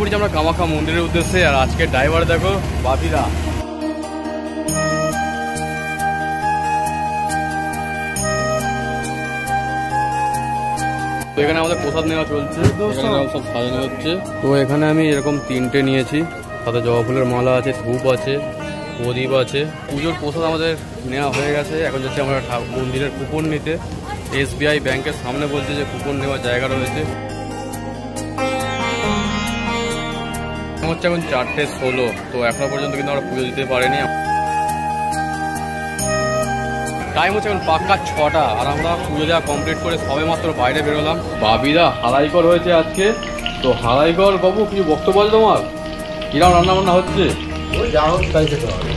পড়ছি আমরা কামাখ্যা মন্দিরের উদ্দেশ্যে। আর আজকে ড্রাইভার দেখো বাপিদা। তো এখানে আমাদের প্রসাদ নেওয়া চলছে, সব সাজানো হচ্ছে। তো এখানে আমি এরকম 3টে নিয়েছি, সাথে জবা ফুলের মালা আছে, ধূপ আছে, প্রদীপ আছে। পুজোর প্রসাদ আমাদের নেওয়া হয়ে গেছে। এখন যাচ্ছি আমরা মন্দিরের কুপন নিতে। SBI ব্যাংকের সামনে বলছে যে কুপন নেওয়ার জায়গা রয়েছে। হচ্ছে এখন 4:16। তো এখনো পর্যন্ত কিন্তু আমরা পুজো দিতে পারিনি। টাইম হচ্ছে এখন পাক্কা 6টা, আর আমরা পুজো দেওয়া কমপ্লিট করে সবে মাত্র বাইরে বেরোলাম। বাবিদা হালাইকর হয়েছে আজকে। তো হালাইকর বাবু কিছু বক্তব্য আছে তোমার? কিরকম রান্না বান্না হচ্ছে? যা হোক তাই খেতে হবে।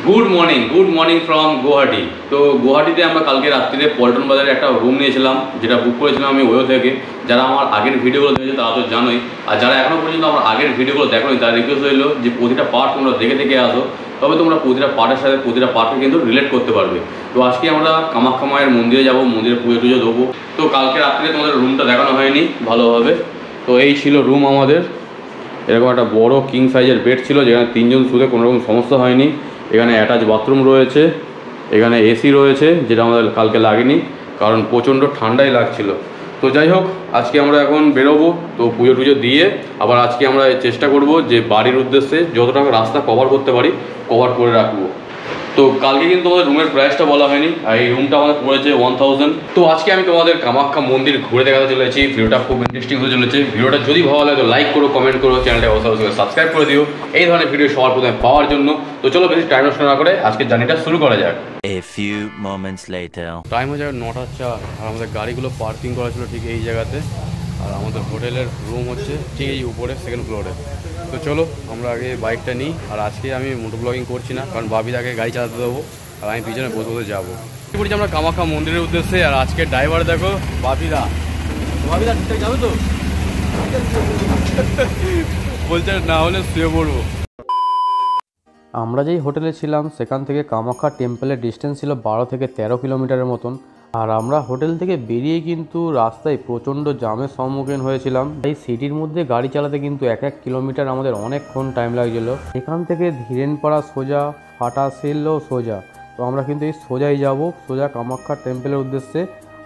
Good morning from Guwahati. তো গুয়াহাটিতে আমরা কালকে রাত্রিরে পল্টন বাজারে একটা রুম নিয়েছিলাম, যেটা বুক করেছিলাম আমি ওয়ো থেকে। যারা আমার আগের ভিডিওগুলো দেখেছে তারা তো জানোই, আর যারা এখনও পর্যন্ত আমার আগের ভিডিওগুলো দেখোনি তার রিকোয়েস্ট রইলো যে প্রতিটা পার্ট তোমরা দেখে আসো, তবে তোমরা প্রতিটা পার্টের সাথে প্রতিটা পার্টকে কিন্তু রিলেট করতে পারবে। তো আজকে আমরা কামাখ্যা মায়ের মন্দিরে যাবো, মন্দিরে পুজো টুজো দেবো। তো কালকে রাত্রিরে তোমাদের রুমটা দেখানো হয়নি ভালোভাবে। তো এই ছিল রুম আমাদের। এরকম একটা বড় কিং সাইজের বেড ছিল, যেখানে 3জন শুতে কোনো রকম সমস্যা হয়নি। এখানে অ্যাটাচ বাথরুম রয়েছে, এখানে এসি রয়েছে, যেটা আমাদের কালকে লাগেনি কারণ প্রচণ্ড ঠান্ডাই লাগছিল। তো যাই হোক, আজকে আমরা এখন বেরোবো। তো পুজো টুজো দিয়ে আবার আজকে আমরা চেষ্টা করব যে বাড়ির উদ্দেশ্যে যতটা রাস্তা কভার করতে পারি কভার করে রাখবো। তো কালকে কিন্তু আমাদের রুমের প্রাইসটা বলা হয়নি, আর এই রুমটা আমাদের পড়েছে 1000। তো আজকে আমি তোমাদের কামাখ্যা মন্দির ঘুরে দেখাতে চলেছি। ভিডিওটা খুব ইন্টারেস্টিং হতে চলেছে। ভিডিওটা যদি ভালো লাগে তো লাইক করো, কমেন্ট করো, চ্যানেলটা অবশ্যই সাবস্ক্রাইব করে দিও এই ধরনের ভিডিও সবার প্রথমে পাওয়ার জন্য। তো চলো বেশি টাইম নষ্ট না করে আজকের জার্নিটা শুরু করা যাক। A few moments later. Time হয়ে যাবে 9:04, আর আমাদের গাড়িগুলো পার্কিং করা ছিল ঠিক এই জায়গাতে। আর আমাদের হোটেলের রুম হচ্ছে ঠিক এই উপরে 2nd ফ্লোরে। তো চলো আমরা আগে বাইকটা নিই। আর আজকে আমি মোটো ব্লগিং করছি না, কারণ বাবিদাকে গাড়ি চালাতে দেবো আর আমি পিছনে বসে বসে যাবো। বলছি আমরা কামাখ্যা মন্দিরের উদ্দেশ্যে। আর আজকে ড্রাইভার দেখো বাবিদা। বাবিদা ঠিকঠাক যাবে তো? বলছে না হলে শুয়ে পড়বো। আমরা যেই হোটেলে ছিলাম সেখান থেকে কামাখ্যা টেম্পলের ডিস্টেন্স ছিল 12 থেকে 13 কিলোমিটারের মতন। আর আমরা হোটেল থেকে বেরিয়ে কিন্তু রাস্তায় প্রচণ্ড জামের সম্মুখীন হয়েছিলাম। এই সিটির মধ্যে গাড়ি চালাতে কিন্তু 1 কিলোমিটার আমাদের অনেকক্ষণ টাইম লাগছিল। এখান থেকে ধীরেনপাড়া সোজা, ফাটাশিলও সোজা। তো আমরা কিন্তু এই সোজাই যাব, সোজা কামাখ্যা টেম্পলের উদ্দেশ্যে।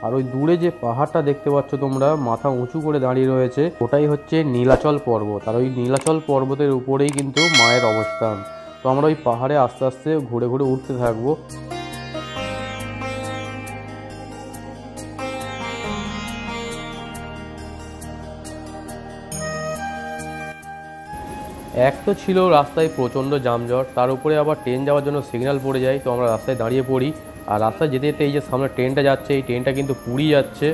আর ওই দূরে যে পাহাড়টা দেখতে পাচ্ছ তোমরা, মাথা উঁচু করে দাঁড়িয়ে রয়েছে, ওটাই হচ্ছে নীলাচল পর্বত। আর ওই নীলাচল পর্বতের উপরেই কিন্তু মায়ের অবস্থান। তো আমরা ওই পাহাড়ে আস্তে আস্তে ঘুরে ঘুরে উঠতে থাকবো। এক তো ছিল রাস্তায় প্রচণ্ড যানজট, তার উপরে আবার ট্রেন যাওয়ার জন্য সিগন্যাল পড়ে যায়। তো আমরা রাস্তায় দাঁড়িয়ে পড়ি। আর রাস্তায় যেতে যেতে এই যে সামনে ট্রেনটা যাচ্ছে, এই ট্রেনটা কিন্তু পুরী যাচ্ছে।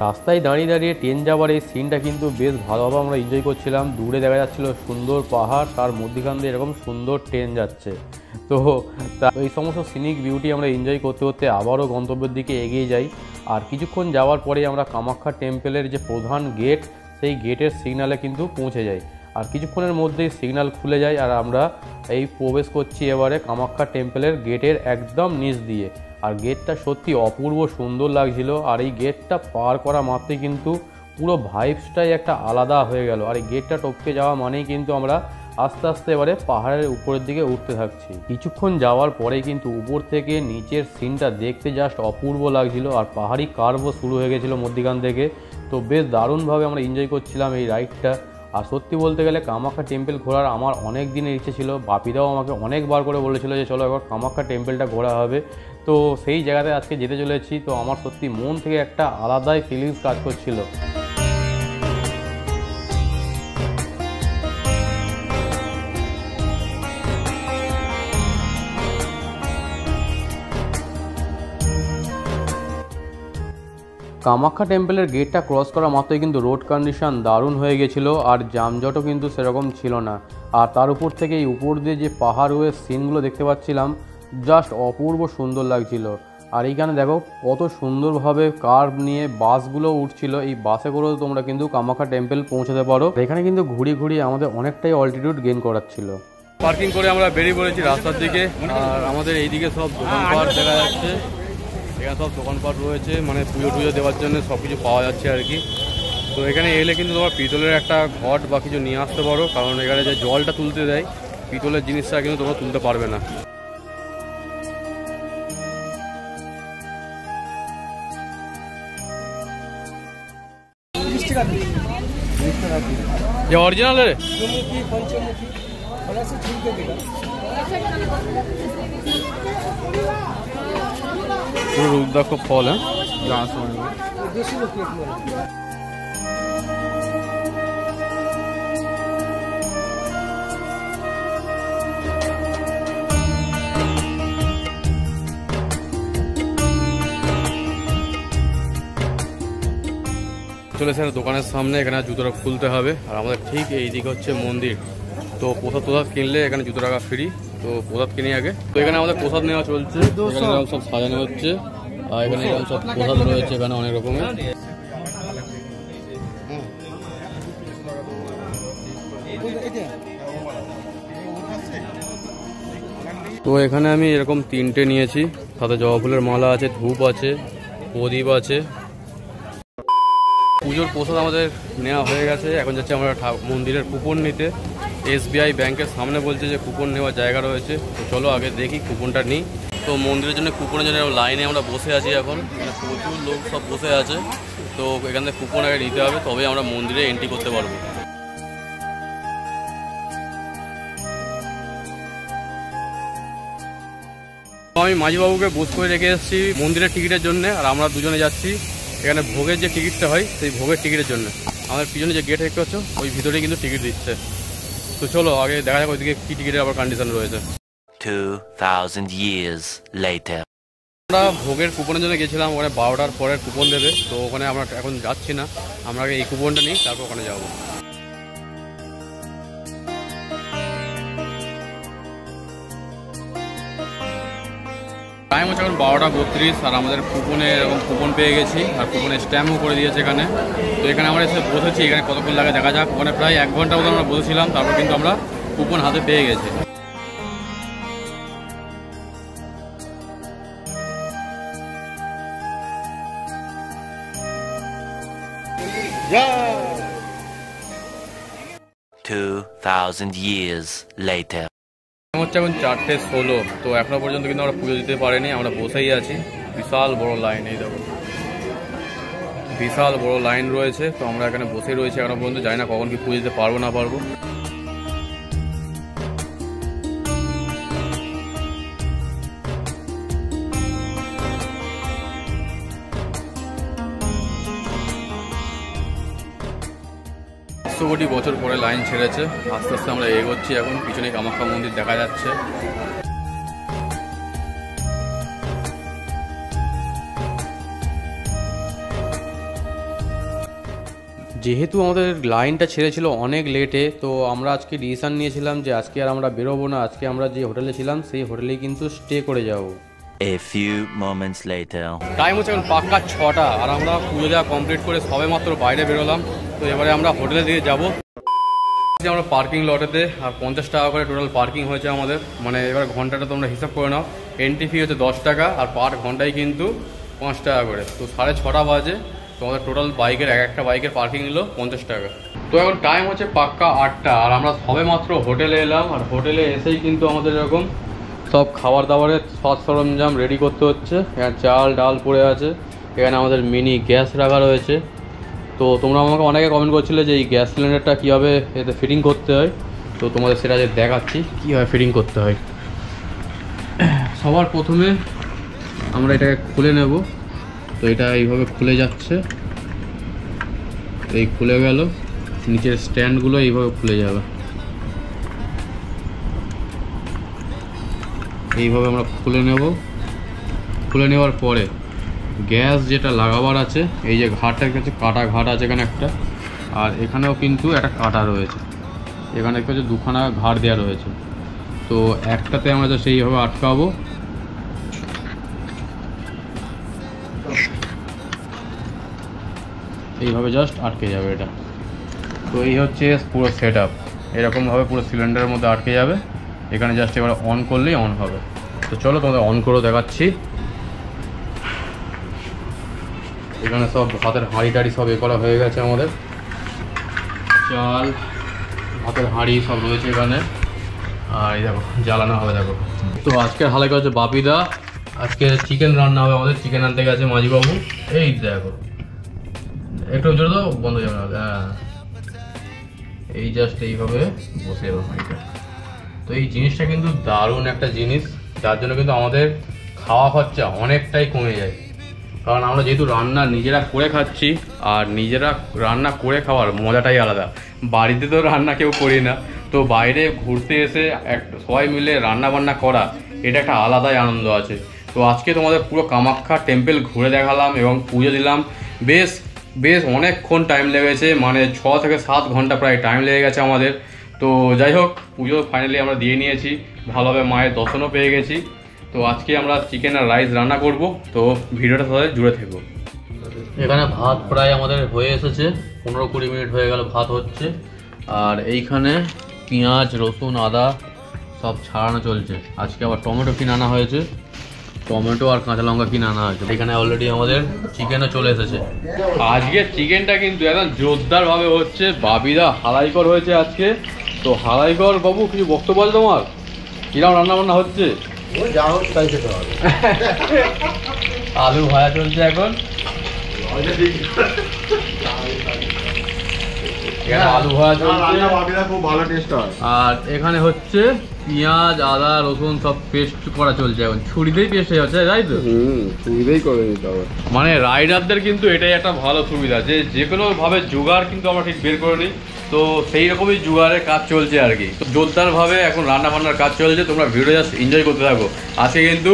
রাস্তায় দাঁড়িয়ে দাঁড়িয়ে ট্রেন যাওয়ার এই সিনটা কিন্তু বেশ ভালোভাবে আমরা এনজয় করছিলাম। দূরে দেখা যাচ্ছিল সুন্দর পাহাড়, তার মধ্যখান দিয়ে এরকম সুন্দর ট্রেন যাচ্ছে। তো এই সমস্ত সিনিক বিউটি আমরা এনজয় করতে করতে আবারও গন্তব্যের দিকে এগিয়ে যাই। আর কিছুক্ষণ যাওয়ার পরেই আমরা কামাখ্যা টেম্পলের যে প্রধান গেট, সেই গেটের সিগনালে কিন্তু পৌঁছে যাই। আর কিছুক্ষণের মধ্যেই সিগন্যাল খুলে যায়, আর আমরা এই প্রবেশ করছি এবারে কামাখ্যা টেম্পলের গেটের একদম নিচ দিয়ে। আর গেটটা সত্যি অপূর্ব সুন্দর লাগছিল। আর এই গেটটা পার করা মাত্রই কিন্তু পুরো ভাইবসটাই একটা আলাদা হয়ে গেল। আর এই গেটটা টপকে যাওয়া মানেই কিন্তু আমরা আস্তে আস্তে এবারে পাহাড়ের উপরের দিকে উঠতে থাকছি। কিছুক্ষণ যাওয়ার পরেই কিন্তু উপর থেকে নিচের সিনটা দেখতে জাস্ট অপূর্ব লাগছিল। আর পাহাড়ি কার্ভও শুরু হয়ে গেছিলো মধ্যখান থেকে। তো বেশ দারুণভাবে আমরা এনজয় করছিলাম এই রাইডটা। আর সত্যি বলতে গেলে কামাখ্যা টেম্পল ঘোরার আমার অনেক দিনের ইচ্ছে ছিল। বাপিদাও আমাকে অনেকবার করে বলেছিল যে চলো একবার কামাখ্যা টেম্পলটা ঘোরা হবে। তো সেই জায়গাতে আজকে যেতে চলেছি। তো আমার সত্যি মন থেকে একটা আলাদাই ফিলিংস কাজ করছিল। কামাখ্যা টেম্পলের গেটটা ক্রস করা মাত্রই কিন্তু রোড কন্ডিশন দারুণ হয়ে গেছিলো। আর যানজটও কিন্তু সেরকম ছিল না। আর তার উপর থেকে এই উপর দিয়ে যে পাহাড়ের সিনগুলো দেখতে পাচ্ছিলাম, জাস্ট অপূর্ব সুন্দর লাগছিল। আর এইখানে দেখো কত সুন্দরভাবে কার্ভ নিয়ে বাসগুলো উঠছিল। এই বাসে করেও তোমরা কিন্তু কামাখ্যা টেম্পল পৌঁছাতে পারো। এখানে কিন্তু ঘুরিয়ে ঘুরিয়ে আমাদের অনেকটাই অল্টিটিউড গেইন করাচ্ছিল। পার্কিং করে আমরা বেরিয়ে পড়েছি রাস্তার দিকে। আর আমাদের এইদিকে সব দোকানপাট দেখা যাচ্ছে, এখানে সব দোকানপাট রয়েছে, মানে পুজো টুজো দেওয়ার জন্য সব কিছু পাওয়া যাচ্ছে আর কি। তো এখানে এলে কিন্তু তোমার পিতলের একটা ঘট বা কিছু নিয়ে আসতে পারো, কারণ এখানে যে জলটা তুলতে দেয় পিতলের জিনিসটা কিন্তু তোমরা তুলতে পারবে না। যে অরিজিনাল রে পুরো রুদ্রাক্ষ ফল। হ্যাঁ জানার সময় চলে এসে দোকানের সামনে, এখানে জুতোটা খুলতে হবে। আর আমাদের ঠিক এই দিকে হচ্ছে মন্দির। তো প্রসাদ টোসাদ কিনলে এখানে জুতো টাকা ফ্রি, তো প্রসাদ কিনি আগে। তো এখানে আমাদের প্রসাদ নেওয়া চলছে, এখানে এরকম সব সাজানো হচ্ছে। আর এখানে এরকম সব প্রসাদ রয়েছে এখানে অনেক রকমের। তো এখানে আমি এরকম 3টে নিয়েছি, সাথে জবা ফুলের মালা আছে, ধূপ আছে, প্রদীপ আছে। পুজোর প্রসাদ আমাদের নেওয়া হয়ে গেছে। এখন যাচ্ছে আমরা মন্দিরের কুপন নিতে। SBI ব্যাংকের সামনে বলছে যে কুপন নেওয়ার জায়গা রয়েছে, তো চলো আগে দেখি কুপনটা নিই। তো মন্দিরের জন্য কুপনের জন্য লাইনে আমরা বসে আছি এখন, মানে প্রচুর লোক সব বসে আছে। তো এখান থেকে কুপন আগে নিতে হবে, তবে আমরা মন্দিরে এন্ট্রি করতে পারবো। আমি মাঝিবাবুকে বুক করে রেখে এসেছি মন্দিরের টিকিটের জন্য। আর আমরা দুজনে যাচ্ছি এখানে ভোগের যে টিকিটটা হয় সেই ভোগের টিকিটের জন্য। আমাদের পিছনে যে গেট দেখতে পাচ্ছ ওই ভিতরেই কিন্তু টিকিট দিচ্ছে। তো চলো আগে দেখা যাক ওইদিকে কি টিকিটের আবার কন্ডিশন রয়েছে। 2000 years later. আমরা ভোগের কুপনের জন্য গেছিলাম, ওখানে 12টার পরের কুপন দেবে। তো ওখানে আমরা এখন যাচ্ছি না, আমরা আগে এই কুপনটা নিই, তারপর ওখানে যাবো। টাইম হচ্ছে এখন 12টা 32। আর আমাদের কুপনে এরকম কুপন পেয়ে গেছি, আর কুপনে স্ট্যাম্পও করে দিয়েছে এখানে। তো এখানে আমরা এসে বসেছি, এখানে কতক্ষণ লাগে দেখা যাক। ওখানে প্রায় 1 ঘন্টা মতো আমরা বসেছিলাম, তারপর কিন্তু আমরা কুপন হাতে পেয়ে গেছি। Yeah! 2000 years later. হচ্ছে এখন 4:16। তো এখনো পর্যন্ত কিন্তু আমরা পুজো দিতে পারিনি, আমরা বসেই আছি। বিশাল বড় লাইন, এই দেখো বিশাল বড় লাইন রয়েছে। তো আমরা এখানে বসেই রয়েছি এখনো পর্যন্ত, জানি না কখন কি পুজো দিতে পারবো না পারবো। কোটি বছর পরে লাইন ছেড়েছে, আস্তে আস্তে আমরা এগোচ্ছি। এখন পিছনে কামাখ্যা মন্দির দেখা যাচ্ছে। যেহেতু আমাদের লাইনটা ছেড়েছিল অনেক লেটে, তো আমরা আজকে ডিসিশন নিয়েছিলাম যে আজকে আর আমরা বেরোবো না। আজকে আমরা যে হোটেলে ছিলাম সেই হোটেলেই কিন্তু স্টে করে যাবো। A few moments later. Time হচ্ছে এখন পাক্কা 6টা, আর আমরা পুজো দেওয়া কমপ্লিট করে সবে মাত্র বাইরে বেরোলাম। তো এবারে আমরা হোটেলের দিকে যাবো। আমরা পার্কিং লটেতে, আর 50 টাকা করে টোটাল পার্কিং হয়েছে আমাদের। মানে এবার ঘন্টাটা তোমরা হিসাব করে নাও, এন্ট্রি ফি হচ্ছে 10 টাকা, আর পার ঘন্টায় কিন্তু 5 টাকা করে। তো 6:30 বাজে। তো আমাদের টোটাল বাইকের একটা বাইকের পার্কিং নিল 50 টাকা। তো এখন টাইম হচ্ছে পাক্কা 8টা, আর আমরা সবে মাত্র হোটেলে এলাম। আর হোটেলে এসেই কিন্তু আমাদের এরকম সব খাবার দাবারের সব সরঞ্জাম রেডি করতে হচ্ছে। এখানে চাল ডাল পড়ে আছে, এখানে আমাদের মিনি গ্যাস রাখা রয়েছে। তো তোমরা আমাকে অনেকে কমেন্ট করছিলে যে এই গ্যাস সিলিন্ডারটা কীভাবে এতে ফিটিং করতে হয়, তো তোমাদের সেটা যে দেখাচ্ছি কীভাবে ফিটিং করতে হয়। সবার প্রথমে আমরা এটাকে খুলে নেব। তো এটা এইভাবে খুলে যাচ্ছে, এই খুলে গেল। নিচের স্ট্যান্ডগুলো এইভাবে খুলে যাবে। এইভাবে আমরা খুলে নেব। খুলে নেওয়ার পরে গ্যাস যেটা লাগাবার আছে, এই যে ঘাটটার কাছে কাটা ঘাট আছে এখানে একটা, আর এখানেও কিন্তু একটা কাটা রয়েছে। এখানে হচ্ছে 2খানা ঘাট দেওয়া রয়েছে। তো একটাতে আমরা জাস্ট এইভাবে আটকাবো। এইভাবে জাস্ট আটকে যাবে এটা। তো এই হচ্ছে পুরো সেট আপ, এরকমভাবে পুরো সিলিন্ডারের মধ্যে আটকে যাবে। এখানে জাস্ট এবার অন করলেই অন হবে। তো চলো তোমাদের অন করে দেখাচ্ছি। এখানে সব ভাতের হাঁড়ি টাড়ি সব এ করা হয়ে গেছে, আমাদের চাল ভাতের হাঁড়ি সব রয়েছে এখানে। আর এই দেখো জ্বালানো হবে দেখো। তো আজকের হালাকা হচ্ছে বাপিদা, আজকে চিকেন রান্না হবে আমাদের। চিকেন আনতে গেছে মাঝিবাবু। এই দেখো একটু জোরে দাও, বন্ধ যাবে না। হ্যাঁ এই জাস্ট এইভাবে বসে যাবে হাঁড়িটা। তো এই জিনিসটা কিন্তু দারুণ একটা জিনিস, যার জন্য কিন্তু আমাদের খাওয়া খরচা অনেকটাই কমে যায়। কারণ আমরা যেহেতু রান্না নিজেরা করে খাচ্ছি, আর নিজেরা রান্না করে খাওয়ার মজাটাই আলাদা। বাড়িতে তো রান্না কেউ করি না, তো বাইরে ঘুরতে এসে সবাই মিলে রান্না বান্না করা, এটা একটা আলাদাই আনন্দ আছে। তো আজকে তোমাদের পুরো কামাখ্যা টেম্পল ঘুরে দেখালাম এবং পুজো দিলাম। বেশ অনেকক্ষণ টাইম লেগেছে, মানে 6 থেকে 7 ঘন্টা প্রায় টাইম লেগে গেছে আমাদের। তো যাই হোক, পুজো ফাইনালি আমরা দিয়ে নিয়েছি, ভালোভাবে মায়ের দর্শনও পেয়ে গেছি। তো আজকে আমরা চিকেন আর রাইস রান্না করব, তো ভিডিওটা সাথে জুড়ে থেকো। এখানে ভাত প্রায় আমাদের হয়ে এসেছে, 15-20 মিনিট হয়ে গেল ভাত হচ্ছে। আর এইখানে পেঁয়াজ রসুন আদা সব ছাড়ানো চলছে। আজকে আবার টমেটো কিনে আনা হয়েছে, টমেটো আর কাঁচা লঙ্কা কিনে আনা হয়েছে। এখানে অলরেডি আমাদের চিকেনও চলে এসেছে। আজকে চিকেনটা কিন্তু একদম জোরদারভাবে হচ্ছে, বাপিদা হালাইকর হয়েছে আজকে। তো হালাইকর বাবু, কিছু বক্তব্য আছে তোমার? কিরকম রান্না বান্না হচ্ছে? যা হোক তাই খেতে হবে। আলু ভাজা চলছে এখন। আলু ভাজা চলছে, খুব ভালো টেস্ট হয়। আর এখানে হচ্ছে পেঁয়াজ আদা রসুন সব পেস্ট করা চলছে এখন, ছুরিতেই পেস্ট হয়ে যাচ্ছে, তাই তো? সুবিধাই করে নিতে হবে। মানে রাইডারদের কিন্তু এটাই একটা ভালো সুবিধা, যে কোনো ভাবে জোগাড় কিন্তু আমরা ঠিক বের করে নিই। তো সেই রকমই জোগাড়ের কাজ চলছে আর কি। তো জোরদারভাবে এখন রান্না বান্নার কাজ চলছে, তোমরা ভিডিও জাস্ট এনজয় করতে থাকো। আজকে কিন্তু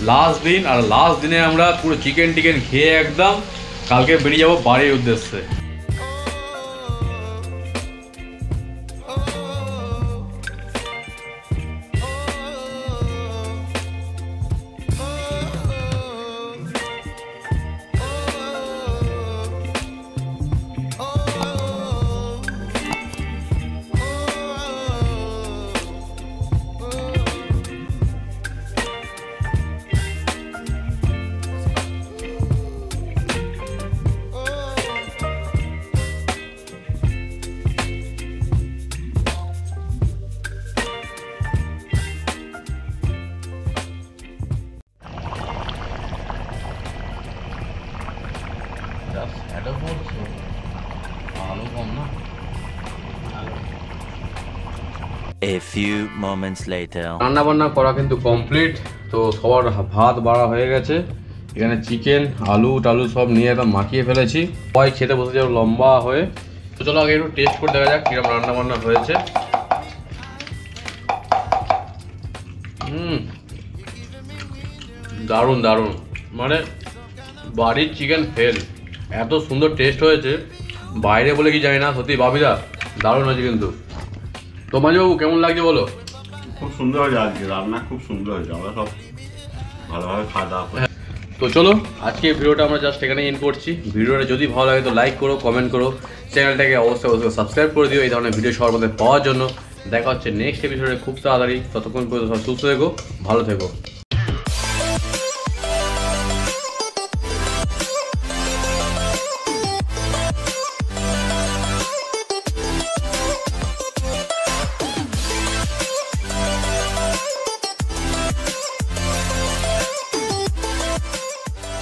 লাস্ট দিন, আর লাস্ট দিনে আমরা পুরো চিকেন খেয়ে একদম কালকে বেরিয়ে যাবো বাড়ির উদ্দেশ্যে। A few moments later. রান্না বান্না করা কিন্তু কমপ্লিট। তো সবার ভাত বাড়া হয়ে গেছে। এখানে চিকেন আলু টালু সব নিয়ে একদম মাখিয়ে ফেলেছি, সবাই খেতে বসে যাবে লম্বা হয়ে। তো চলো আগে একটু টেস্ট করে দেখা যাক কিরকম রান্না বান্না হয়েছে। দারুণ দারুণ, মানে বাড়ির চিকেন ফেল, এত সুন্দর টেস্ট হয়েছে, বাইরে বলে কি জানি না, সত্যি বাপিদা দারুণ হয়েছে কিন্তু। তো মাঝিবাবু কেমন লাগছে বলো? খুব সুন্দর হয়েছে আজকে রান্না, খুব সুন্দর হয়েছে। আমরা সব ভালোভাবে খাওয়া দাওয়া করি। তো চলো আজকে ভিডিওটা আমরা জাস্ট এখানে এন্ড করছি। ভিডিওটা যদি ভালো লাগে তো লাইক করো, কমেন্ট করো, চ্যানেলটাকে অবশ্যই সাবস্ক্রাইব করে দিও এই ধরনের ভিডিও সবার মধ্যে পাওয়ার জন্য। দেখা হচ্ছে নেক্সট এপিসোডে খুব তাড়াতাড়ি। ততক্ষণ পর্যন্ত সব সুস্থ থেকো, ভালো থেকো।